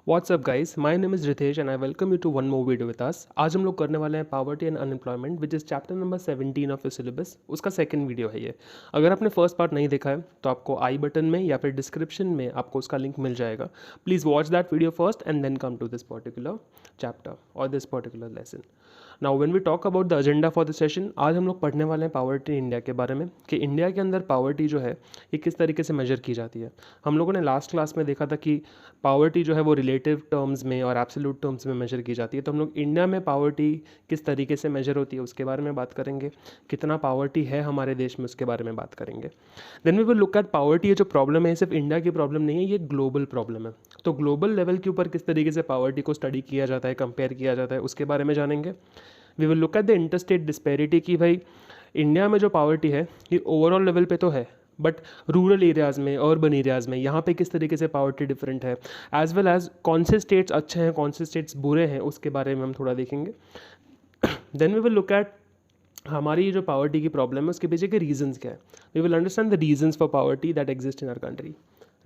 WhatsApp guys, my name is Ritesh and I welcome you to one more video with us. आज हम लोग करने वाले हैं poverty and unemployment which is chapter number 17 of your syllabus. उसका second video है ये। अगर आपने फर्स्ट पार्ट नहीं देखा है तो आपको आई बटन में या फिर डिस्क्रिप्शन में आपको उसका लिंक मिल जाएगा। Please watch that video first and then come to this particular chapter और this particular lesson. Now when we talk about the agenda for the session, आज हम लोग पढ़ने वाले हैं पॉवर्टी इन इंडिया के बारे में कि इंडिया के अंदर पॉवर्टी जो है ये किस तरीके से मेजर की जाती है। हम लोगों ने लास्ट क्लास में देखा था कि पॉवर्टी जो है वो रिलेटिव टर्म्स में और एब्सोल्यूट टर्म्स में मेजर की जाती है। तो हम लोग इंडिया में पॉवर्टी किस तरीके से मेजर होती है उसके बारे में बात करेंगे, कितना पॉवर्टी है हमारे देश में उसके बारे में बात करेंगे। Then we will look at poverty. ये जो प्रॉब्लम है सिर्फ इंडिया की प्रॉब्लम नहीं है, ये ग्लोबल प्रॉब्लम है। तो ग्लोबल लेवल के ऊपर किस तरीके से पॉवर्टी को स्टडी किया जाता है, कंपेयर किया जाता है, उसके बारे में जानेंगे। We will look at the interstate disparity कि भाई इंडिया में जो पॉवर्टी है ये ओवरऑल लेवल पे तो है, बट रूरल एरियाज़ में, अर्बन एरियाज़ में यहाँ पे किस तरीके से पॉवर्टी डिफरेंट है, एज वेल एज कौन से स्टेट्स अच्छे हैं, कौन से स्टेट्स बुरे हैं, उसके बारे में हम थोड़ा देखेंगे। Then we will look at हमारी जो पॉवर्टी की प्रॉब्लम है उसके पीछे के रीजंस क्या है। We will understand the reasons for poverty that exist in our country.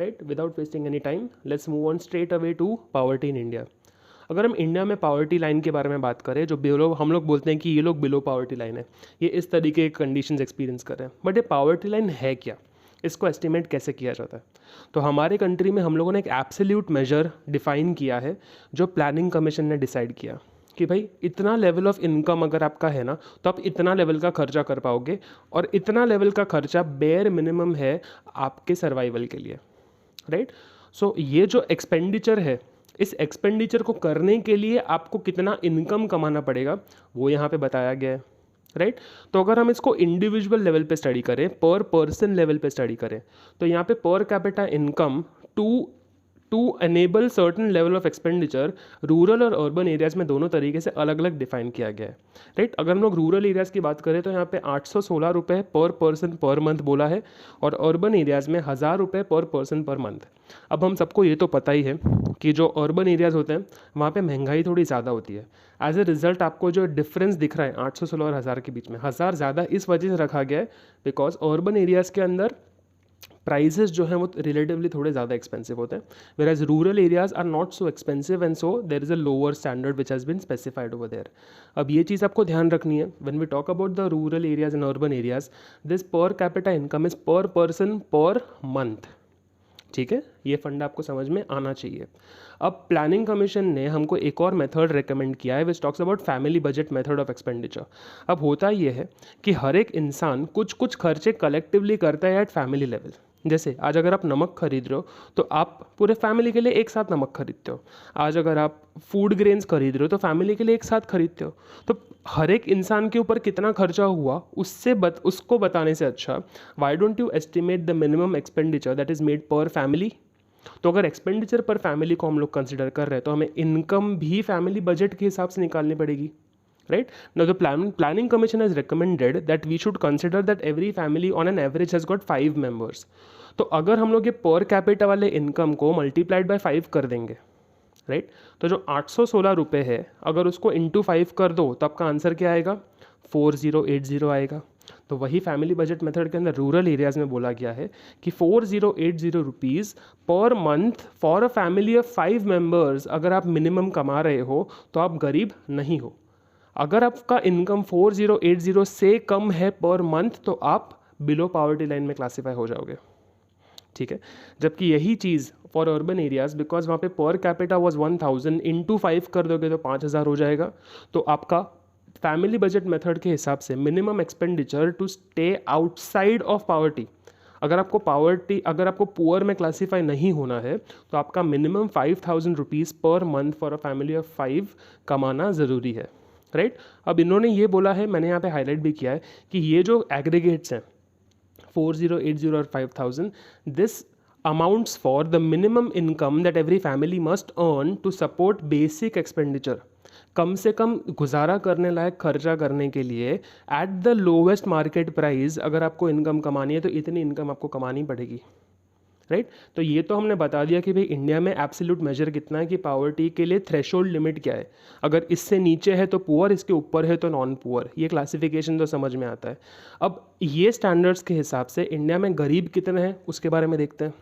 Right, without wasting any time let's move on straight away to poverty in India. अगर हम इंडिया में पॉवर्टी लाइन के बारे में बात करें, जो बिलो, हम लोग बोलते हैं कि ये लोग बिलो पॉवर्टी लाइन है, ये इस तरीके के कंडीशंस एक्सपीरियंस कर रहे हैं, बट ये पॉवर्टी लाइन है क्या, इसको एस्टिमेट कैसे किया जाता है। तो हमारे कंट्री में हम लोगों ने एक एब्सोल्यूट मेजर डिफाइन किया है जो प्लानिंग कमीशन ने डिसाइड किया कि भाई इतना लेवल ऑफ इनकम अगर आपका है ना तो आप इतना लेवल का खर्चा कर पाओगे, और इतना लेवल का खर्चा बेयर मिनिमम है आपके सर्वाइवल के लिए। राइट, सो ये जो एक्सपेंडिचर है, इस एक्सपेंडिचर को करने के लिए आपको कितना इनकम कमाना पड़ेगा वो यहाँ पे बताया गया है। राइट, तो अगर हम इसको इंडिविजुअल लेवल पे स्टडी करें, पर पर्सन लेवल पे स्टडी करें, तो यहाँ पे per capita income to enable certain level of expenditure rural और अर्बन एरियाज़ में दोनों तरीके से अलग अलग डिफाइन किया गया है। राइट, अगर हम लोग रूरल एरियाज़ की बात करें तो यहाँ पे 816 रुपये पर पर्सन पर मंथ बोला है, और अर्बन एरियाज़ में 1000 रुपये पर पर्सन पर मंथ। अब हम सबको ये तो पता ही है कि जो अर्बन एरियाज़ होते हैं वहाँ पे महंगाई थोड़ी ज़्यादा होती है। एज ए रिजल्ट आपको जो डिफरेंस दिख रहा है 816 और 1000 के बीच में, 1000 ज़्यादा इस वजह से रखा गया है बिकॉज अर्बन एरियाज़ के अंदर प्राइजेस जो हैं वो रिलेटिवली थोड़े ज़्यादा एक्सपेंसिव होते हैं, whereas rural areas are not so expensive and so there is a lower standard which has been specified over there. अब ये चीज़ आपको ध्यान रखनी है when we talk about the rural areas and urban areas, this per capita income is per person per month. ठीक है, ये फंड आपको समझ में आना चाहिए। अब प्लानिंग कमीशन ने हमको एक और मेथड रेकमेंड किया है which talks about family budget method of expenditure. अब होता ये है कि हर एक इंसान कुछ कुछ खर्चे कलेक्टिवली करता है एट फैमिली लेवल। जैसे आज अगर आप नमक खरीद रहे हो तो आप पूरे फैमिली के लिए एक साथ नमक खरीदते हो। आज अगर आप फूड ग्रेन्स खरीद रहे हो तो फैमिली के लिए एक साथ खरीदते हो। तो हर एक इंसान के ऊपर कितना खर्चा हुआ उसको बताने से अच्छा why don't you estimate the minimum expenditure that is made पर फैमिली। तो अगर एक्सपेंडिचर पर फैमिली को हम लोग कंसिडर कर रहे हैं तो हमें इनकम भी फैमिली बजट के हिसाब से निकालनी पड़ेगी। Right? Now the planning commission has recommended that we should consider that every family on an average has got 5 members. तो अगर हम लोग ये पर कैपिटा वाले इनकम को मल्टीप्लाइड बाय 5 कर देंगे, राइट, तो जो 816 रुपये है अगर उसको इंटू 5 कर दो तो आपका आंसर क्या आएगा, 4080 आएगा। तो वही फैमिली बजट मेथड के अंदर रूरल एरियाज़ में बोला गया है कि 4080 rupees per month for a family of 5 members अगर आप मिनिमम कमा रहे हो तो आप गरीब नहीं हो। अगर आपका इनकम 4080 से कम है पर मंथ तो आप बिलो पॉवर्टी लाइन में क्लासीफाई हो जाओगे। ठीक है, जबकि यही चीज़ फॉर अर्बन एरियाज, बिकॉज वहाँ पे पर कैपिटा वाज 1000 इंटू 5 कर दोगे तो 5000 हो जाएगा। तो आपका फैमिली बजट मेथड के हिसाब से minimum expenditure to stay outside of poverty, अगर आपको पुअर में क्लासीफाई नहीं होना है तो आपका minimum 5000 rupees per month for a family of 5 कमाना ज़रूरी है। राइट, अब इन्होंने ये बोला है, मैंने यहाँ पे हाईलाइट भी किया है कि ये जो एग्रीगेट्स हैं 4080 और 5000, this amounts for the minimum income that every family must earn to support basic expenditure. कम से कम गुजारा करने लायक खर्चा करने के लिए at the lowest market price अगर आपको इनकम कमानी है तो इतनी इनकम आपको कमानी पड़ेगी। राइट, तो ये तो हमने बता दिया कि भाई इंडिया में एब्सोल्यूट मेजर कितना है, कि पॉवर्टी के लिए थ्रेशोल्ड लिमिट क्या है, अगर इससे नीचे है तो पुअर, इसके ऊपर है तो नॉन पुअर। ये क्लासिफिकेशन तो समझ में आता है। अब ये स्टैंडर्ड्स के हिसाब से इंडिया में गरीब कितने हैं उसके बारे में देखते हैं।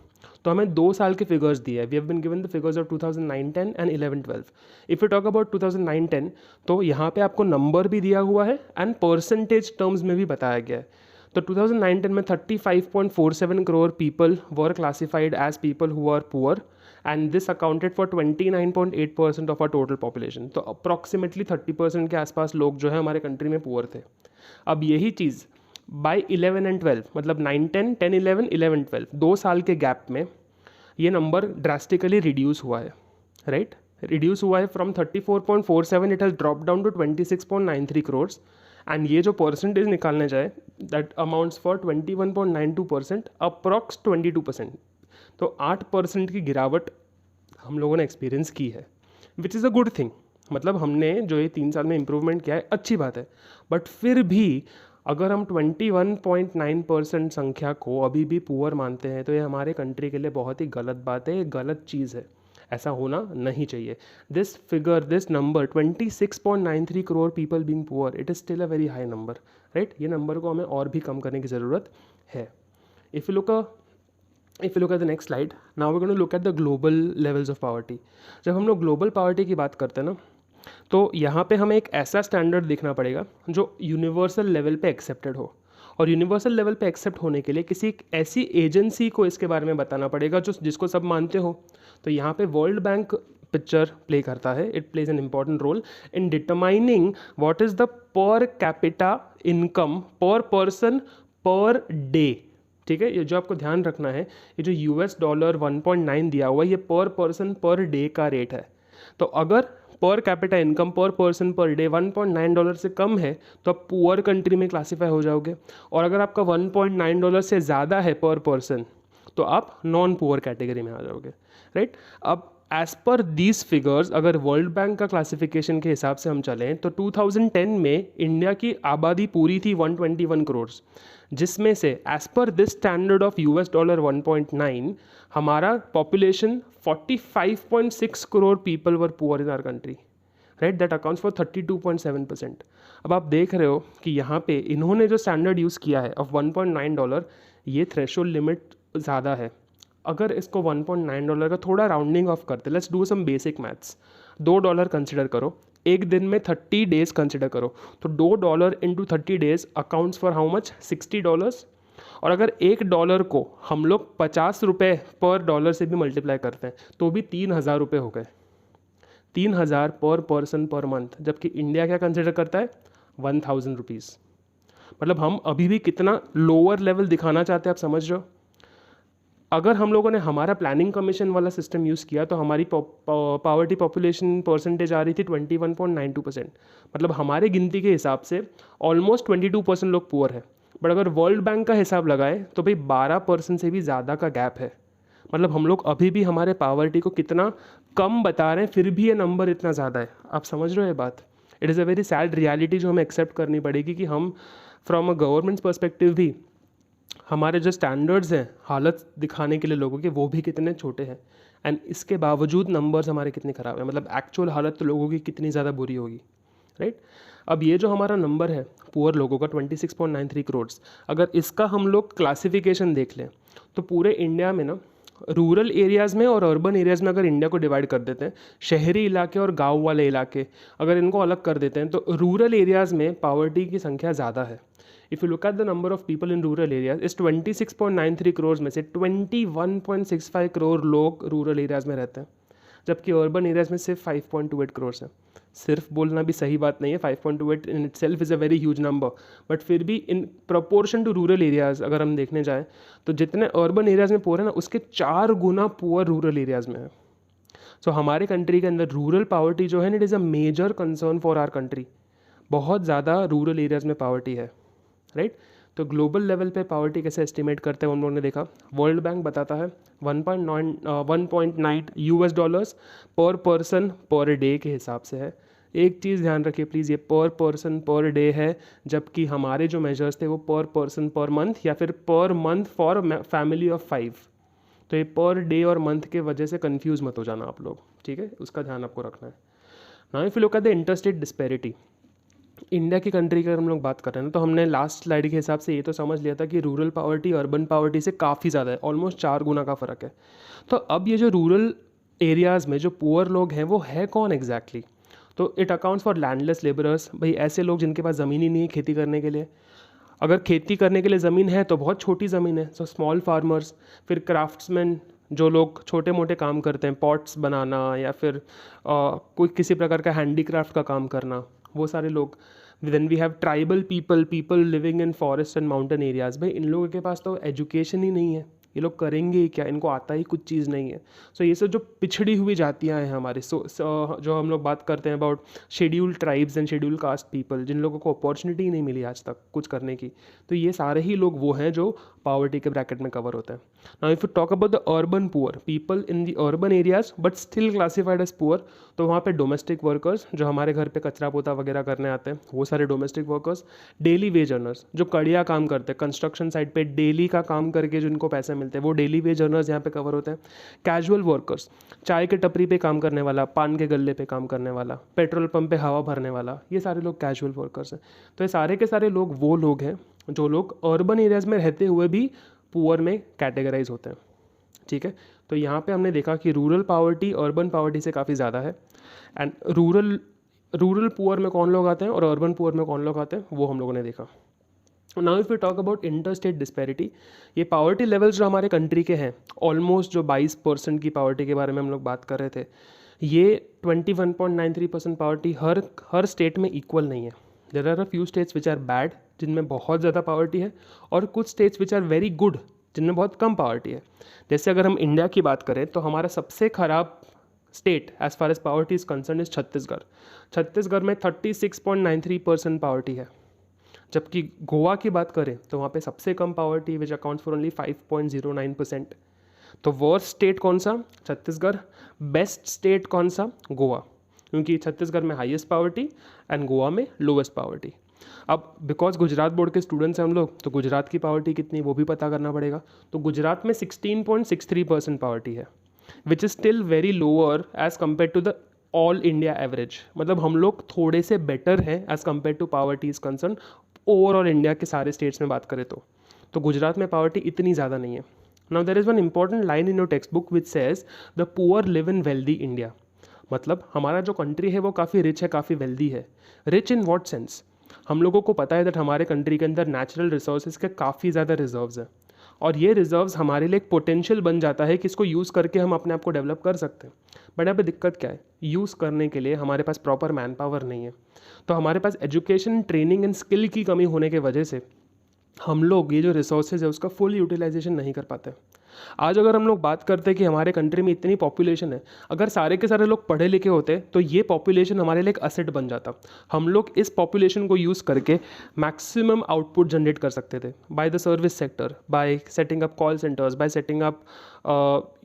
तो हमें 2 साल के फिगर्स दिए हैं. We have been given the figures of 2009-10 and 11-12. If you talk about 2009-10 तो यहाँ पे आपको नंबर भी दिया हुआ है एंड परसेंटेज टर्म्स में भी बताया गया है. तो 2009-10 में 35.47 crore people were classified as people who are poor and this accounted for 29.8% of our total population. तो अप्रॉक्सीमेटली 30% के आसपास लोग जो है हमारे कंट्री में पुअर थे. अब यही चीज़ बाय 11 एंड 12 मतलब 9-10, 10-11, 11-12 2 साल के गैप में ये नंबर ड्रास्टिकली रिड्यूस हुआ है, राइट. रिड्यूस हुआ है from 34.47 it has drop down to 26.93 crore and ये जो परसेंटेज निकालने जाए दैट अमाउंट्स फॉर 21.92%, अप्रॉक्स 22%. तो 8% की गिरावट हम लोगों ने एक्सपीरियंस की है, which is a good thing. मतलब हमने जो ये 3 साल में इम्प्रूवमेंट किया है अच्छी बात है. बट फिर भी अगर हम 21.9% संख्या को अभी भी पुअर मानते हैं तो ये हमारे कंट्री के लिए बहुत ही गलत बात है, गलत चीज़ है. ऐसा होना नहीं चाहिए. This figure, this number 26.93 crore people being poor, it is still a very high number, right. ये नंबर को हमें और भी कम करने की ज़रूरत है. If you look at the next slide, now we going to look at the global levels of poverty. जब हम लोग ग्लोबल पॉवर्टी की बात करते हैं ना तो यहाँ पे हमें एक ऐसा स्टैंडर्ड देखना पड़ेगा जो यूनिवर्सल लेवल पे एक्सेप्टेड हो. और यूनिवर्सल लेवल पे एक्सेप्ट होने के लिए किसी एक ऐसी एजेंसी को इसके बारे में बताना पड़ेगा जो जिसको सब मानते हो. तो यहाँ पे वर्ल्ड बैंक पिक्चर प्ले करता है. It plays an important role in determining what is the per capita income per person per day. ठीक है, ये जो आपको ध्यान रखना है, ये जो $1 1.9 दिया हुआ है ये पर पर्सन पर डे का रेट है. तो अगर पर capita income per person per day $1.9 से कम है तो आप पुअर कंट्री में क्लासीफाई हो जाओगे. और अगर आपका $1.9 से ज़्यादा है पर पर्सन तो आप नॉन पुअर कैटेगरी में आ जाओगे, राइट. अब एज पर दीज फिगर्स अगर वर्ल्ड बैंक का क्लासिफिकेशन के हिसाब से हम चलें तो 2010 में इंडिया की आबादी पूरी थी 121 करोड़, जिसमें से as per this standard of $1 1.9 हमारा population 45.6 crore people were poor in our country, right. That accounts for 32.7%. अब आप देख रहे हो कि यहाँ पे इन्होंने जो स्टैंडर्ड यूज़ किया है ऑफ $1.9, ये थ्रेशोल्ड लिमिट ज़्यादा है. अगर इसको $1.9 का थोड़ा राउंडिंग ऑफ करते, let's do some basic maths. $2 consider करो, एक दिन में 30 डेज कंसिडर करो, तो $2 into 30 days accounts for how much, $60. और अगर $1 को हम लोग 50 रुपये पर डॉलर से भी मल्टीप्लाई करते हैं तो भी 3,000 रुपये हो गए. 3,000 पर पर्सन पर मंथ, जबकि इंडिया क्या कंसिडर करता है 1,000 रुपीज़. मतलब हम अभी भी कितना लोअर लेवल दिखाना चाहते हैं, आप समझ रहे हो. अगर हम लोगों ने हमारा प्लानिंग कमीशन वाला सिस्टम यूज़ किया तो हमारी पॉवर्टी पॉपुलेशन परसेंटेज आ रही थी 21.92%. मतलब हमारे गिनती के हिसाब से ऑलमोस्ट 22% लोग पुअर है. बट अगर वर्ल्ड बैंक का हिसाब लगाएं तो भाई 12% से भी ज़्यादा का गैप है. मतलब हम लोग अभी भी हमारे पॉवर्टी को कितना कम बता रहे हैं, फिर भी ये नंबर इतना ज़्यादा है. आप समझ रहे हो ये बात. It is a very sad reality जो हमें एक्सेप्ट करनी पड़ेगी कि हम फ्रॉम अ गवर्नमेंट पर्सपेक्टिव भी हमारे जो स्टैंडर्ड्स हैं हालत दिखाने के लिए लोगों के, वो भी कितने छोटे हैं. एंड इसके बावजूद नंबर्स हमारे कितने ख़राब हैं. मतलब एक्चुअल हालत तो लोगों की कितनी ज़्यादा बुरी होगी, राइट. अब ये जो हमारा नंबर है पुअर लोगों का 26.93 करोड़, अगर इसका हम लोग क्लासिफिकेशन देख लें तो पूरे इंडिया में ना रूरल एरियाज़ में और अर्बन एरियाज़ में अगर इंडिया को डिवाइड कर देते हैं, शहरी इलाके और गांव वाले इलाके अगर इनको अलग कर देते हैं तो रूरल एरियाज़ में पॉवर्टी की संख्या ज़्यादा है. If you look at the number of people in rural areas, इस 26.93 करोड़ में से 21.65 करोड़ लोग रूरल एरियाज़ में रहते हैं, जबकि अर्बन एरियाज़ में सिर्फ 5.28 करोड़ हैं. सिर्फ बोलना भी सही बात नहीं है, 5.28 in itself is a very huge number. But फिर भी in proportion to rural areas अगर हम देखने जाएँ तो जितने अर्बन एरियाज़ में पुअर है ना, उसके 4 गुना पुअर रूरल एरियाज़ में है. सो हमारे कंट्री के अंदर रूरल पॉवर्टी जो है it is a major concern for our country. बहुत ज़्यादा रूरल एरियाज़ में पॉवर्टी है, राइट. तो ग्लोबल लेवल पे पॉवर्टी कैसे एस्टिमेट करते हैं उन लोगों ने देखा. वर्ल्ड बैंक बताता है 1.9 $US पर पर्सन पर डे के हिसाब से है. एक चीज़ ध्यान रखिए प्लीज़, ये पर पर्सन पर डे है, जबकि हमारे जो मेजर्स थे वो पर पर्सन पर मंथ या फिर per month for family of 5. तो ये पर डे और मंथ के वजह से कंफ्यूज मत हो जाना आप लोग, ठीक है, उसका ध्यान आपको रखना है. Now if you look at the interstate disparity, India की कंट्री की अगर हम लोग बात कर रहे हैं तो हमने लास्ट स्लाइड के हिसाब से ये तो समझ लिया था कि रूरल पावर्टी अर्बन पावर्टी से काफ़ी ज़्यादा है, ऑलमोस्ट 4 गुना का फ़र्क है। तो अब ये जो रूरल एरियाज़ में जो पुअर लोग हैं वो है कौन एग्जैक्टली तो it accounts for landless labourers, भाई ऐसे लोग जिनके पास ज़मीन ही नहीं है खेती करने के लिए। अगर खेती करने के लिए ज़मीन है तो बहुत छोटी ज़मीन है, सो स्मॉल फार्मर्स। फिर क्राफ्ट्समैन, जो लोग छोटे मोटे काम करते हैं, पॉट्स बनाना या फिर कोई किसी प्रकार का हैंडीक्राफ्ट का काम करना, वो सारे लोग। Then we have tribal people, people living in forest and mountain areas. भाई इन लोगों के पास तो एजुकेशन ही नहीं है, ये लोग करेंगे ही क्या, इनको आता ही कुछ चीज़ नहीं है। सो ये सब जो पिछड़ी हुई जातियाँ हैं हमारे, जो हम लोग बात करते हैं about scheduled tribes and schedule caste people, जिन लोगों को अपॉर्चुनिटी ही नहीं मिली आज तक कुछ करने की, तो ये सारे ही लोग वो हैं जो पावर्टी के ब्रैकेट में कवर होते हैं। Now if you talk about the urban poor, people in the urban areas but still classified as poor, तो वहाँ पे डोमेस्टिक वर्कर्स जो हमारे घर पे कचरा पोता वगैरह करने आते हैं, वो सारे domestic workers. Daily veg earners जो कड़िया काम करते हैं कंस्ट्रक्शन साइट पे, डेली का काम करके जो इनको पैसे मिलते हैं, वो डेली वेज अर्नर्स यहाँ पे कवर होते हैं। कैजुअल वर्कर्स, चाय के टपरी पे काम करने वाला, पान के गल्ले पे काम करने वाला, पेट्रोल पंप पे हवा भरने वाला, ये सारे लोग कैजुअल वर्कर्स हैं। तो ये सारे के सारे लोग वो लोग हैं जो लोग अर्बन एरियाज़ में रहते हुए भी पुअर में कैटेगराइज होते हैं। ठीक है, तो यहाँ पे हमने देखा कि रूरल पावर्टी अर्बन पावर्टी से काफ़ी ज़्यादा है। एंड रूरल पुअर में कौन लोग आते हैं और अर्बन पुअर में कौन लोग आते हैं वो हम लोगों ने देखा। Now if you talk about inter state disparity, ये पावर्टी लेवल्स जो हमारे कंट्री के हैं, ऑलमोस्ट जो 22% की पावर्टी के बारे में हम लोग बात कर रहे थे, ये 21.93% पावर्टी हर स्टेट में इक्वल नहीं है। There are a few states which are bad, जिनमें बहुत ज़्यादा पावर्टी है, और कुछ states which are very good, जिनमें बहुत कम पावर्टी है। जैसे अगर हम इंडिया की बात करें तो हमारा सबसे ख़राब state as far as poverty is concern is Chhattisgarh. Chhattisgarh में 36.93% पावर्टी है। जबकि गोवा की बात करें तो वहाँ पे सबसे कम poverty, which accounts for only 5.09%। तो वर्स्ट स्टेट कौन सा? छत्तीसगढ़। बेस्ट स्टेट कौन सा? गोवा, क्योंकि छत्तीसगढ़ में हाईएस्ट पावर्टी एंड गोवा में लोवेस्ट पावर्टी। अब बिकॉज गुजरात बोर्ड के स्टूडेंट्स हैं हम लोग, तो गुजरात की पावर्टी कितनी वो भी पता करना पड़ेगा। तो गुजरात में 16.63% पावर्टी है, which is still very lower as compare to the all India average. मतलब हम लोग थोड़े से बेटर हैं as compare to poverty is concern overall India के सारे स्टेट्स में बात करें तो गुजरात में पावर्टी इतनी ज़्यादा नहीं है। Now there is one important line in your textbook which says the poor live in wealthy India. मतलब हमारा जो कंट्री है वो काफ़ी रिच है, काफ़ी वेल्दी है। Rich in what sense? हम लोगों को पता है दैट हमारे कंट्री के अंदर नेचुरल रिसोर्सेज के काफ़ी ज़्यादा रिजर्व्स हैं, और ये रिजर्व्स हमारे लिए एक पोटेंशियल बन जाता है कि इसको यूज़ करके हम अपने आप को डेवलप कर सकते हैं। बट यहाँ पे दिक्कत क्या है? यूज़ करने के लिए हमारे पास प्रॉपर मैन पावर नहीं है। तो हमारे पास एजुकेशन, ट्रेनिंग एंड स्किल की कमी होने की वजह से हम लोग ये जो रिसोर्सेज है उसका फुल यूटिलाइजेशन नहीं कर पाते। आज अगर हम लोग बात करते हैं कि हमारे कंट्री में इतनी पॉपुलेशन है, अगर सारे के सारे लोग पढ़े लिखे होते तो ये पॉपुलेशन हमारे लिए एक असेट बन जाता। हम लोग इस पॉपुलेशन को यूज़ करके मैक्सिमम आउटपुट जनरेट कर सकते थे by the service sector, bye setting up call centres, bye setting up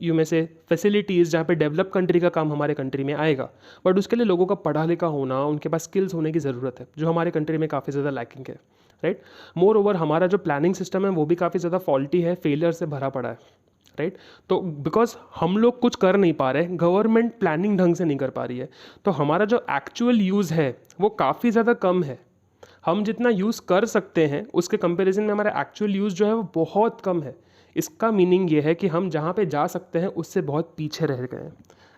you में से फैसिलिटीज़ जहाँ पे डेवलप कंट्री का काम हमारे कंट्री में आएगा। बट उसके लिए लोगों का पढ़ा लिखा होना, उनके पास स्किल्स होने की ज़रूरत है, जो हमारे कंट्री में काफ़ी ज़्यादा लैकिंग है। राइट, मोर ओवर हमारा जो प्लानिंग सिस्टम है वो भी काफ़ी ज़्यादा फॉल्टी है, फेलियर से भरा पड़ा है। राइट, तो बिकॉज हम लोग कुछ कर नहीं पा रहे, गवर्नमेंट प्लानिंग ढंग से नहीं कर पा रही है, तो हमारा जो एक्चुअल यूज़ है वो काफ़ी ज़्यादा कम है। हम जितना यूज़ कर सकते हैं उसके कंपैरिजन में हमारा एक्चुअल यूज़ जो है वो बहुत कम है। इसका मीनिंग ये है कि हम जहाँ पे जा सकते हैं उससे बहुत पीछे रह गए हैं।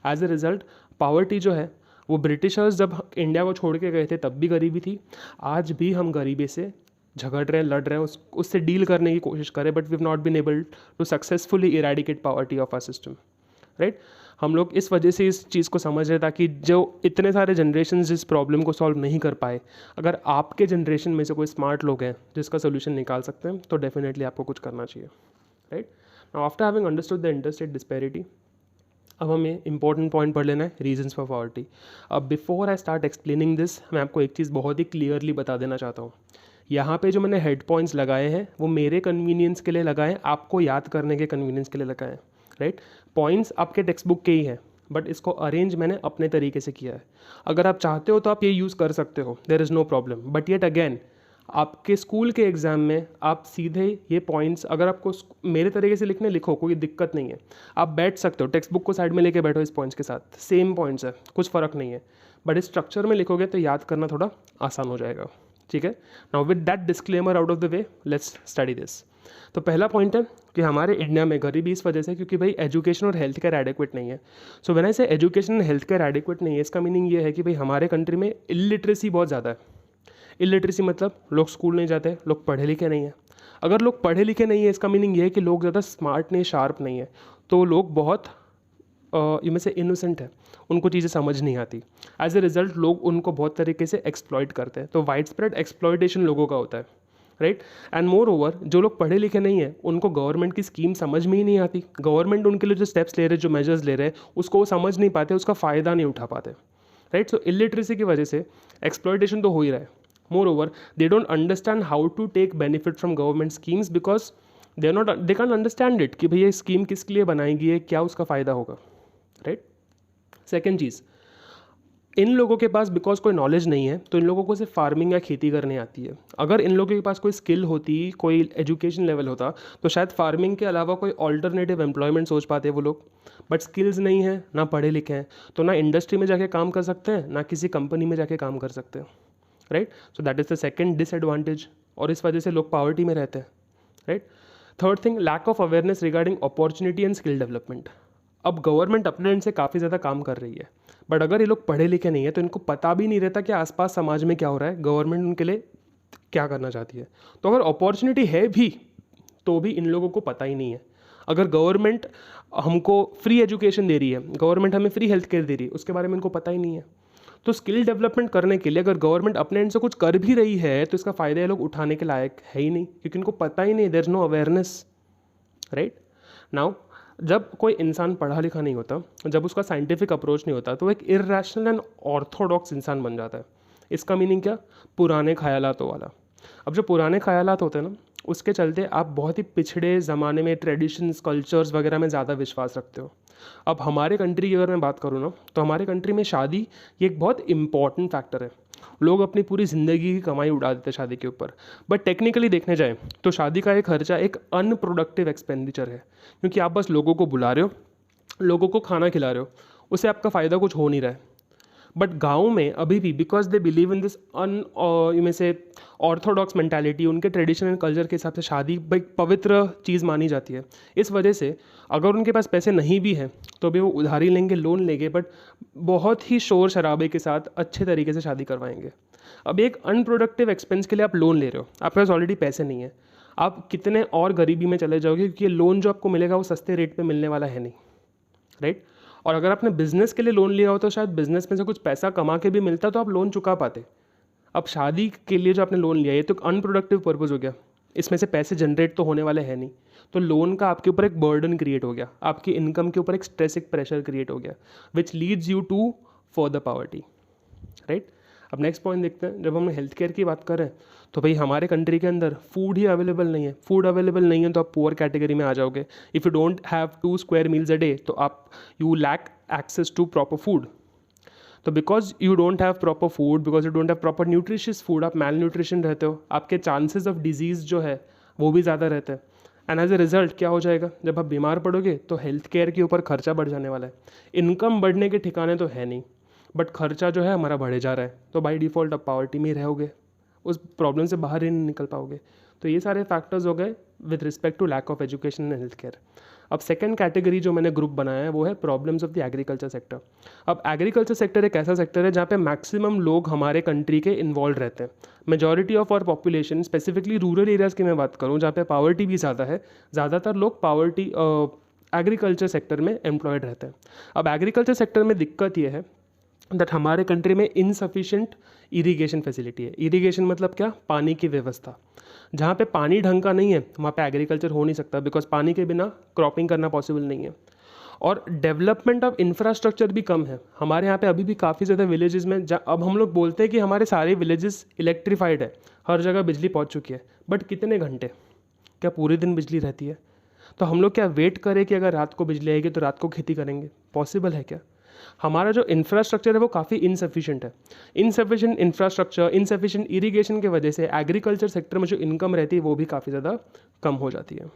एज ए रिज़ल्ट पावर्टी जो है वो ब्रिटिशर्स जब इंडिया को छोड़ के गए थे तब भी गरीबी थी, आज भी हम गरीबी से झगड़ रहे हैं, लड़ रहे हैं, उससे डील करने की कोशिश करें, but we have not been able to successfully eradicate poverty of our system. Right, हम लोग इस वजह से इस चीज़ को समझ रहे ताकि जो इतने सारे जनरेशन इस प्रॉब्लम को सॉल्व नहीं कर पाए, अगर आपके जनरेशन में से कोई स्मार्ट लोग हैं जिसका सोल्यूशन निकाल सकते हैं तो डेफिनेटली आपको कुछ करना चाहिए। Right, now after having understood the interstate disparity, अब हमें इंपॉर्टेंट पॉइंट पढ़ लेना है, रीजंस फॉर पावर्टी। अब before I start explaining this, मैं आपको एक चीज़ बहुत ही क्लियरली बता देना चाहता हूँ। यहाँ पे जो मैंने हेड पॉइंट्स लगाए हैं वो मेरे कन्वीनियंस के लिए लगाए हैं, आपको याद करने के कन्वीनियंस के लिए लगाए हैं। राइट, पॉइंट्स आपके टेक्स्ट बुक के ही हैं, बट इसको अरेंज मैंने अपने तरीके से किया है। अगर आप चाहते हो तो आप ये यूज़ कर सकते हो, there is no problem, but yet again आपके स्कूल के एग्ज़ाम में आप सीधे ये पॉइंट्स अगर आपको मेरे तरीके से लिखने लिखो, कोई दिक्कत नहीं है, आप बैठ सकते हो, टेक्स्ट बुक को साइड में लेके बैठो इस पॉइंट्स के साथ, सेम पॉइंट्स है, कुछ फ़र्क नहीं है। बट इस स्ट्रक्चर में लिखोगे तो याद करना थोड़ा आसान हो जाएगा, ठीक है। Now with that disclaimer out of the way, let's study this. तो पहला पॉइंट है कि हमारे इंडिया में गरीबी इस वजह से क्योंकि भाई एजुकेशन और हेल्थ केयर एडिक्वेट नहीं है। सो व्हेन आई से education and health care adequate नहीं है, इसका मीनिंग ये है कि भाई हमारे कंट्री में इलिटरेसी बहुत ज़्यादा है। इलिटरेसी मतलब लोग स्कूल नहीं जाते, लोग पढ़े लिखे नहीं हैं। अगर लोग पढ़े लिखे नहीं है, इसका मीनिंग ये है कि लोग ज़्यादा स्मार्ट नहीं, शार्प नहीं है, तो लोग बहुत इनमें से इनोसेंट है, उनको चीज़ें समझ नहीं आती। एज ए रिजल्ट लोग उनको बहुत तरीके से एक्सप्लॉइट करते हैं, तो वाइड स्प्रेड एक्सप्लॉइटेशन लोगों का होता है, राइट। एंड मोर ओवर जो लोग पढ़े लिखे नहीं हैं उनको गवर्नमेंट की स्कीम समझ में ही नहीं आती। गवर्नमेंट उनके लिए जो स्टेप्स ले रहे हैं, जो मेजर्स ले रहे हैं, उसको वो समझ नहीं पाते, उसका फ़ायदा नहीं उठा पाते, राइट। सो इलिटरेसी की वजह से एक्सप्लॉइटेशन तो हो ही रहा है। Moreover they don't understand how to take benefit from government schemes because they can understand it कि भाई ये स्कीम किसके लिए बनाएगी है, क्या उसका फ़ायदा होगा, राइट। सेकेंड चीज़, इन लोगों के पास बिकॉज कोई नॉलेज नहीं है तो इन लोगों को सिर्फ फार्मिंग या खेती करने आती है। अगर इन लोगों के पास कोई स्किल होती, कोई एजुकेशन लेवल होता, तो शायद फार्मिंग के अलावा कोई ऑल्टरनेटिव एम्प्लॉयमेंट सोच पाते वो लोग। बट स्किल्स नहीं है, ना पढ़े लिखे हैं, तो ना इंडस्ट्री में जाके काम कर सकते हैं, ना किसी कंपनी में जाके काम कर सकते हैं, right. So that is the second disadvantage, और इस वजह से लोग पॉवर्टी में रहते हैं, right. Third thing, lack of awareness regarding opportunity and skill development. अब गवर्नमेंट अपने एंड से काफ़ी ज़्यादा काम कर रही है, बट अगर ये लोग पढ़े लिखे नहीं है तो इनको पता भी नहीं रहता कि आसपास समाज में क्या हो रहा है, गवर्नमेंट उनके लिए क्या करना चाहती है। तो अगर अपॉर्चुनिटी है भी तो भी इन लोगों को पता ही नहीं है। अगर गवर्नमेंट हमको फ्री एजुकेशन दे रही है, गवर्नमेंट हमें फ्री हेल्थ केयर दे रही है, उसके बारे में इनको पता ही नहीं है। तो स्किल डेवलपमेंट करने के लिए अगर गवर्नमेंट अपने एंड से कुछ कर भी रही है तो इसका फ़ायदा ये लोग उठाने के लायक है ही नहीं, क्योंकि इनको पता ही नहीं, there is no awareness, right. Now जब कोई इंसान पढ़ा लिखा नहीं होता, जब उसका साइंटिफिक अप्रोच नहीं होता, तो एक इर्रेशनल एंड ऑर्थोडॉक्स इंसान बन जाता है। इसका मीनिंग क्या, पुराने ख्यालातों वाला। अब जो पुराने ख्यालात होते हैं ना, उसके चलते आप बहुत ही पिछड़े ज़माने में ट्रेडिशंस, कल्चर्स वगैरह में ज़्यादा विश्वास रखते हो। अब हमारे कंट्री की अगर मैं बात करूँ ना, तो हमारे कंट्री में शादी ये एक बहुत इंपॉर्टेंट फैक्टर है। लोग अपनी पूरी ज़िंदगी की कमाई उड़ा देते हैं शादी के ऊपर, बट टेक्निकली देखने जाए तो शादी का एक खर्चा एक अनप्रोडक्टिव एक्सपेंडिचर है, क्योंकि आप बस लोगों को बुला रहे हो, लोगों को खाना खिला रहे हो, उससे आपका फ़ायदा कुछ हो नहीं रहा है। बट गाँव में अभी भी because they believe in this में से ऑर्थोडॉक्स मेंटालिटी, उनके ट्रेडिशन एंड कल्चर के हिसाब से शादी एक पवित्र चीज़ मानी जाती है। इस वजह से अगर उनके पास पैसे नहीं भी हैं तो भी वो उधारी लेंगे, लोन लेंगे, बट बहुत ही शोर शराबे के साथ अच्छे तरीके से शादी करवाएंगे। अब एक अनप्रोडक्टिव एक्सपेंस के लिए आप लोन ले रहे हो, आपके पास ऑलरेडी पैसे नहीं है, आप कितने और गरीबी में चले जाओगे, क्योंकि ये लोन जो आपको मिलेगा वो सस्ते रेट पे मिलने वाला है नहीं, राइट। और अगर आपने बिज़नेस के लिए लोन लिया हो तो शायद बिज़नेस में से कुछ पैसा कमा के भी मिलता तो आप लोन चुका पाते। अब शादी के लिए जो आपने लोन लिया, ये तो अनप्रोडक्टिव पर्पज़ हो गया, इसमें से पैसे जनरेट तो होने वाले हैं नहीं, तो लोन का आपके ऊपर एक बर्डन क्रिएट हो गया, आपकी इनकम के ऊपर एक स्ट्रेस, एक प्रेशर क्रिएट हो गया, which leads you to further poverty, right. अब नेक्स्ट पॉइंट देखते हैं। जब हम हेल्थ केयर की बात करें तो भाई हमारे कंट्री के अंदर फूड ही अवेलेबल नहीं है। फूड अवेलेबल नहीं है तो आप पुअर कैटेगरी में आ जाओगे। If you don't have 2 square meals a day तो आप you lack access to proper food. तो because you don't have proper food, because you don't have proper nutritious food, आप मैल न्यूट्रिशन रहते हो, आपके चांसेस ऑफ डिजीज़ जो है वो भी ज़्यादा रहते हैं। एंड एज ए रिजल्ट क्या हो जाएगा, जब आप बीमार पड़ोगे तो हेल्थ केयर के ऊपर खर्चा बढ़ जाने वाला है। इनकम बढ़ने के ठिकाने तो है नहीं, बट खर्चा जो है हमारा बढ़े जा रहा है, तो बाय डिफ़ॉल्ट आप पॉवर्टी में ही रहोगे, उस प्रॉब्लम से बाहर ही नहीं निकल पाओगे। तो ये सारे फैक्टर्स हो गए with respect to lack of education and health care. अब सेकंड कैटेगरी जो मैंने ग्रुप बनाया है वो है problems of the agriculture sector. अब एग्रीकल्चर सेक्टर एक ऐसा सेक्टर है जहाँ पे मैक्सिमम लोग हमारे कंट्री के इन्वॉल्व रहते हैं। Majority of our population, specifically rural areas की मैं बात करूँ जहाँ पे पॉवर्टी भी ज़्यादा है, ज़्यादातर लोग पॉवर्टी एग्रीकल्चर सेक्टर में एम्प्लॉयड रहते हैं। अब एग्रीकल्चर सेक्टर में दिक्कत ये है दैट हमारे कंट्री में इनसफिशिएंट इरीगेशन फैसिलिटी है। इरीगेशन मतलब क्या, पानी की व्यवस्था। जहाँ पे पानी ढंग का नहीं है वहाँ पे एग्रीकल्चर हो नहीं सकता, बिकॉज पानी के बिना क्रॉपिंग करना पॉसिबल नहीं है। और डेवलपमेंट ऑफ इंफ्रास्ट्रक्चर भी कम है हमारे यहाँ पे अभी भी काफ़ी ज़्यादा विलेजेस में। अब हम लोग बोलते हैं कि हमारे सारे विलेजेस इलेक्ट्रीफाइड है, हर जगह बिजली पहुँच चुकी है, बट कितने घंटे, क्या पूरे दिन बिजली रहती है? तो हम लोग क्या वेट करें कि अगर रात को बिजली आएगी तो रात को खेती करेंगे? पॉसिबल है क्या? हमारा जो इंफ्रास्ट्रक्चर है वो काफ़ी इनसफिशिएंट है। इनसफिशिएंट इंफ्रास्ट्रक्चर, इनसफिशिएंट इरीगेशन की वजह से एग्रीकल्चर सेक्टर में जो इनकम रहती है वो भी काफ़ी ज़्यादा कम हो जाती है,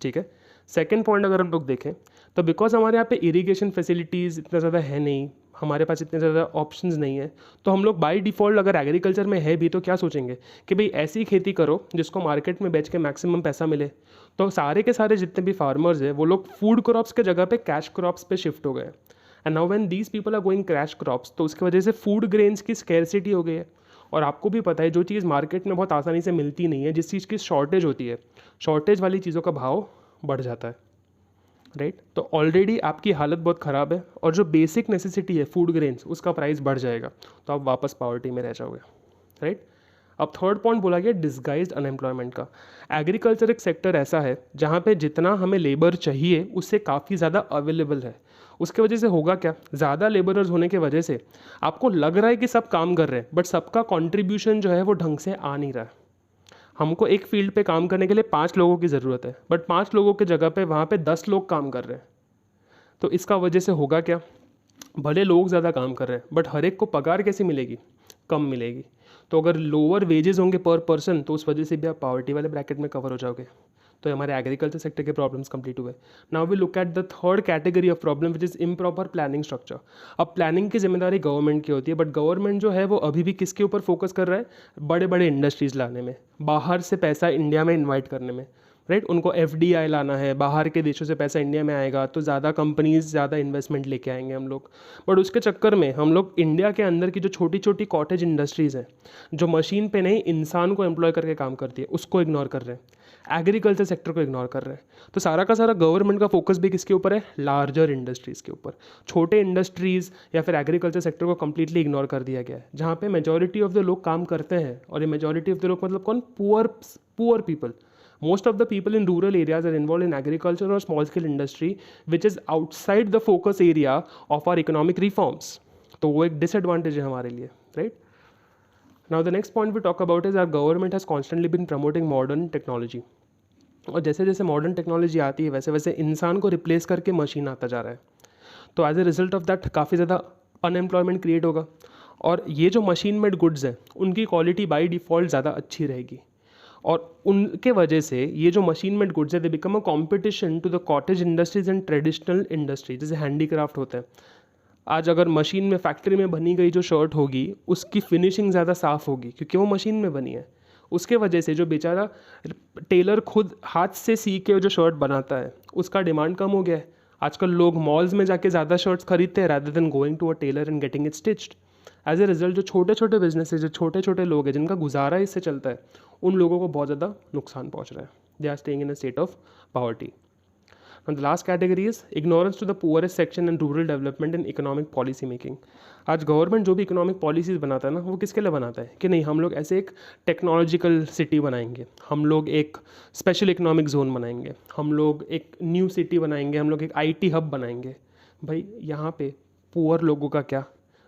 ठीक है। सेकेंड पॉइंट अगर हम लोग देखें तो बिकॉज हमारे यहाँ पे इरीगेशन फैसिलिटीज़ इतना ज़्यादा है नहीं, हमारे पास इतने ज़्यादा ऑप्शंस नहीं है, तो हम लोग बाय डिफ़ॉल्ट अगर एग्रीकल्चर में है भी तो क्या सोचेंगे कि भाई ऐसी खेती करो जिसको मार्केट में बेच के मैक्सिमम पैसा मिले। तो सारे के सारे जितने भी फार्मर्स हैं वो लोग फूड क्रॉप्स के जगह पे कैश क्रॉप्स पे शिफ्ट हो गए। And now when these people are going cash crops, तो उसकी वजह से फूड ग्रेन्स की स्कैरसिटी हो गई है। और आपको भी पता है जो चीज़ मार्केट में बहुत आसानी से मिलती नहीं है, जिस चीज़ की शॉर्टेज होती है, शॉर्टेज वाली चीज़ों का भाव बढ़ जाता है, राइट। तो ऑलरेडी आपकी हालत बहुत ख़राब है और जो बेसिक नेसेसिटी है फूड ग्रेन्स उसका प्राइस बढ़ जाएगा, तो आप वापस पॉवर्टी में रह जाओगे, राइट। अब थर्ड पॉइंट बोला गया डिस्गाइज्ड अनएम्प्लॉयमेंट का। एग्रीकल्चर एक सेक्टर ऐसा है जहाँ पे जितना हमें लेबर चाहिए उससे काफ़ी ज़्यादा अवेलेबल है। उसके वजह से होगा क्या, ज़्यादा लेबरर्स होने की वजह से आपको लग रहा है कि सब काम कर रहे हैं, बट सबका कंट्रीब्यूशन जो है वो ढंग से आ नहीं रहा है। हमको एक फील्ड पे काम करने के लिए 5 लोगों की ज़रूरत है, बट 5 लोगों की जगह पे वहाँ पे 10 लोग काम कर रहे हैं। तो इसका वजह से होगा क्या, भले लोग ज़्यादा काम कर रहे हैं बट हर एक को पगार कैसी मिलेगी, कम मिलेगी। तो अगर लोअर वेजेस होंगे पर पर्सन तो उस वजह से भी आप पॉवर्टी वाले ब्रैकेट में कवर हो जाओगे। तो हमारे एग्रीकल्चर सेक्टर के प्रॉब्लम्स कंप्लीट हुए। Now we look at the third category of problem which is improper planning structure. अब प्लानिंग की जिम्मेदारी गवर्नमेंट की होती है, बट गवर्नमेंट जो है वो अभी भी किसके ऊपर फोकस कर रहा है, बड़े बड़े इंडस्ट्रीज़ लाने में, बाहर से पैसा इंडिया में इन्वाइट करने में, राइट। उनको FDI लाना है, बाहर के देशों से पैसा इंडिया में आएगा तो ज़्यादा कंपनीज ज़्यादा इन्वेस्टमेंट लेके आएंगे हम लोग। बट उसके चक्कर में हम लोग इंडिया के अंदर की जो छोटी छोटी कॉटेज इंडस्ट्रीज़ हैं, जो मशीन पे नहीं इंसान को एम्प्लॉय करके काम करती है, उसको इग्नोर कर रहे हैं, एग्रीकल्चर सेक्टर को इग्नोर कर रहे हैं। तो सारा का सारा गवर्नमेंट का फोकस भी किसके ऊपर है, लार्जर इंडस्ट्रीज़ के ऊपर। छोटे इंडस्ट्रीज़ या फिर एग्रीकल्चर सेक्टर को कम्प्लीटली इग्नोर कर दिया गया है, जहाँ पे मेजॉरिटी ऑफ द लोग काम करते हैं। और ये मेजॉरिटी ऑफ द लोग मतलब कौन, poor people. Most of the people in rural areas are involved in agriculture or small scale industry which is outside the focus area of our economic reforms. तो वो एक disadvantage है हमारे लिए, right? Now the next point we talk about is our government has constantly been promoting modern technology. और जैसे जैसे modern technology आती है वैसे वैसे इंसान को रिप्लेस करके मशीन आता जा रहा है। तो as a result of that काफ़ी ज़्यादा अनएम्प्लॉयमेंट क्रिएट होगा। और ये जो मशीन मेड गुड्स हैं उनकी क्वालिटी बाई डिफ़ॉल्ट ज़्यादा अच्छी रहेगी, और उनके वजह से ये जो मशीन मेड गुड्स है they become a competition to the cottage industries and traditional industry, जैसे हैंडीक्राफ्ट होता है। आज अगर मशीन में फैक्ट्री में बनी गई जो शर्ट होगी उसकी फिनिशिंग ज़्यादा साफ़ होगी क्योंकि वो मशीन में बनी है। उसके वजह से जो बेचारा टेलर खुद हाथ से सी के जो शर्ट बनाता है उसका डिमांड कम हो गया है। आजकल लोग मॉल्स में जाके ज़्यादा शर्ट्स खरीदते हैं rather than going to a tailor and getting it stitched. As a result जो छोटे छोटे बिजनेस जो छोटे छोटे लोग हैं जिनका गुजारा इससे चलता है उन लोगों को बहुत ज़्यादा नुकसान पहुंच रहा है। They are staying in a state of poverty. And the last category is ignorance to the poorest section in rural development and economic policy making. आज गवर्नमेंट जो भी इकोनॉमिक पॉलिसीज़ बनाता है ना वो किसके लिए बनाता है कि नहीं हम लोग ऐसे एक टेक्नोलॉजिकल सिटी बनाएंगे, हम लोग एक स्पेशल इकोनॉमिक जोन बनाएंगे, हम लोग एक न्यू सिटी बनाएंगे, हम लोग एक IT हब बनाएंगे। भाई यहाँ पे पुअर लोगों का क्या,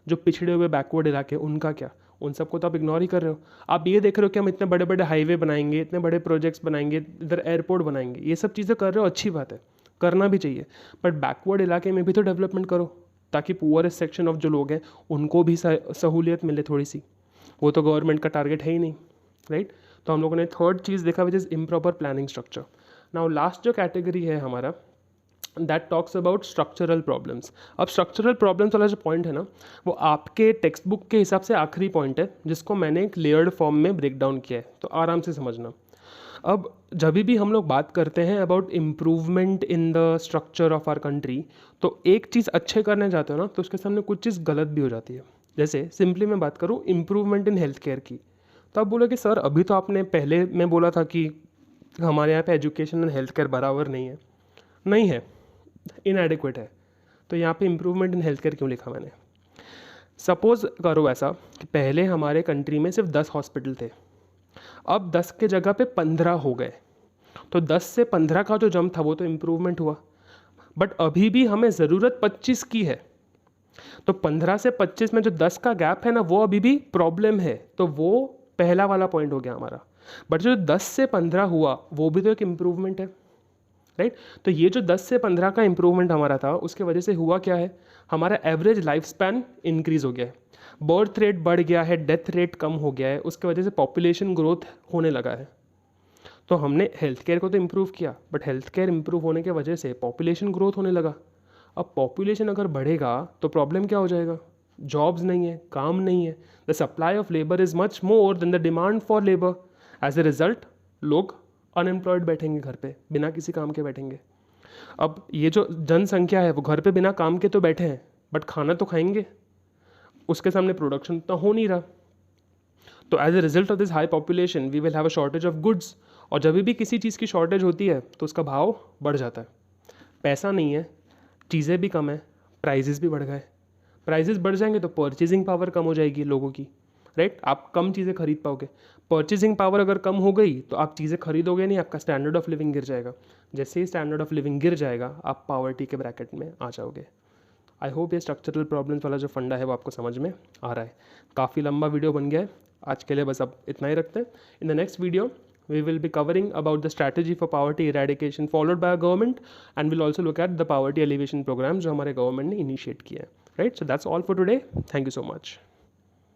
जो पिछड़े हुए बैकवर्ड इलाके उनका क्या, उन सबको तो आप इग्नोर ही कर रहे हो। आप ये देख रहे हो कि हम इतने बड़े बड़े हाईवे बनाएंगे, इतने बड़े प्रोजेक्ट्स बनाएंगे, इधर एयरपोर्ट बनाएंगे, ये सब चीज़ें कर रहे हो, अच्छी बात है, करना भी चाहिए, बट बैकवर्ड इलाके में भी तो डेवलपमेंट करो ताकि पुअरेस्ट सेक्शन ऑफ जो लोग हैं उनको भी सहूलियत मिले थोड़ी सी। वो तो गवर्नमेंट का टारगेट है ही नहीं, राइट। तो हम लोगों ने थर्ड चीज़ देखा विच is improper planning structure. Now last जो कैटेगरी है हमारा that talks about structural problems. अब स्ट्रक्चरल प्रॉब्लम्स वाला जो पॉइंट है ना वो आपके टेक्स्ट बुक के हिसाब से आखिरी पॉइंट है जिसको मैंने एक लेयर्ड फॉर्म में ब्रेक डाउन किया है, तो आराम से समझना। अब जब भी हम लोग बात करते हैं about improvement in the structure of our country, तो एक चीज़ अच्छे करने जाते हो ना तो उसके सामने कुछ चीज़ गलत भी हो जाती है। जैसे सिंपली मैं बात करूँ इम्प्रूवमेंट इन हेल्थ केयर की, तो आप बोलो कि सर अभी तो आपने पहले मैं बोला था कि हमारे यहाँ पे एजुकेशन एंड हेल्थ केयर बराबर नहीं है। नहीं है, इनएडिक्वेट है। तो यहाँ पे इम्प्रूवमेंट इन हेल्थ केयर क्यों लिखा मैंने? सपोज़ करो ऐसा कि पहले हमारे कंट्री में सिर्फ 10 हॉस्पिटल थे, अब 10 के जगह पे 15 हो गए, तो 10 से 15 का जो जंप था वो तो इम्प्रूवमेंट हुआ, बट अभी भी हमें ज़रूरत 25 की है। तो 15 से 25 में जो 10 का गैप है ना वो अभी भी प्रॉब्लम है, तो वो पहला वाला पॉइंट हो गया हमारा। बट जो 10 से 15 हुआ वो भी तो एक इम्प्रूवमेंट है, राइट। तो ये जो 10 से 15 का इम्प्रूवमेंट हमारा था उसके वजह से हुआ क्या है, हमारा एवरेज लाइफ स्पैन इंक्रीज़ हो गया है, बर्थ रेट बढ़ गया है, डेथ रेट कम हो गया है, उसके वजह से पॉपुलेशन ग्रोथ होने लगा है। तो हमने हेल्थ केयर को तो इम्प्रूव किया, बट हेल्थ केयर इम्प्रूव होने के वजह से पॉपुलेशन ग्रोथ होने लगा। अब पॉपुलेशन अगर बढ़ेगा तो प्रॉब्लम क्या हो जाएगा? जॉब्स नहीं है, काम नहीं है। The supply of labour is much more than the demand for labour. As a result लोग अनएम्प्लॉयड बैठेंगे, घर पे बिना किसी काम के बैठेंगे। अब ये जो जनसंख्या है वो घर पे बिना काम के तो बैठे हैं, बट खाना तो खाएंगे, उसके सामने प्रोडक्शन उतना हो नहीं रहा। तो as a result of this high population we will have a shortage of goods, और जब भी किसी चीज़ की शॉर्टेज होती है तो उसका भाव बढ़ जाता है। पैसा नहीं है, चीज़ें भी कम है, प्राइजेस भी बढ़ गए। प्राइजेस बढ़ जाएंगे तो परचेजिंग पावर कम हो जाएगी लोगों की, राइट? आप कम चीज़ें खरीद पाओगे। परचेजिंग पावर अगर कम हो गई तो आप चीज़ें खरीदोगे नहीं, आपका स्टैंडर्ड ऑफ लिविंग गिर जाएगा। जैसे ही स्टैंडर्ड ऑफ लिविंग गिर जाएगा आप पावर्टी के ब्रैकेट में आ जाओगे। आई होप ये स्ट्रक्चरल प्रॉब्लम्स वाला जो फंडा है वो आपको समझ में आ रहा है। काफ़ी लंबा वीडियो बन गया है, आज के लिए बस अब इतना ही रखते हैं। In the next video we will be covering about the strategy for poverty eradication followed by a government, and we'll also look at the poverty alleviation programs जो हमारे गवर्नमेंट ने इनिशिएट किया है, right? So that's all for today. Thank you so much.